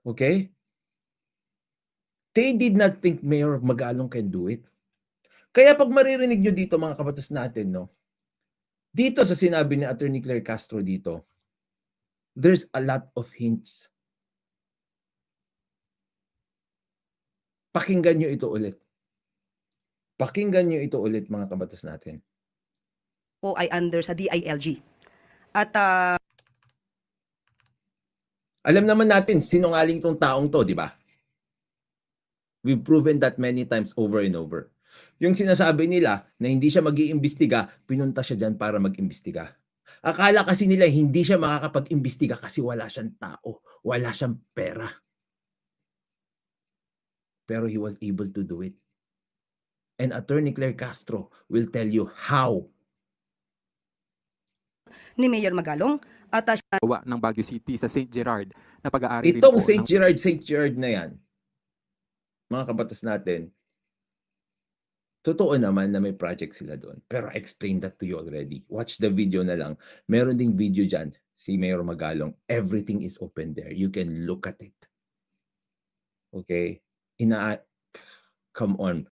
Okay? They did not think Mayor Magalong can do it. Kaya pag maririnig nyo dito mga kabatas natin, no, dito sa sinabi ni Attorney Claire Castro dito, there's a lot of hints. Pakinggan nyo ito ulit. Pakinggan nyo ito ulit mga kabatas natin. Po ay under sa DILG. At alam naman natin, sinungaling tong taong to, di ba? We've proven that many times over and over. Yung sinasabi nila na hindi siya mag-iimbestiga, pinunta siya dyan para mag-imbestiga. Akala kasi nila hindi siya makakapag-imbestiga kasi wala siyang tao, wala siyang pera. Pero he was able to do it. And Attorney Claire Castro will tell you how. ni Mayor Magalong at gawa ng Baguio City sa St. Gerard na pag-aari rin Itong po St. ng Gerard na yan, mga kabatas natin, totoo naman na may project sila doon. Pero I explained that to you already. Watch the video na lang. Meron ding video dyan, si Mayor Magalong. Everything is open there. You can look at it. Okay? Come on.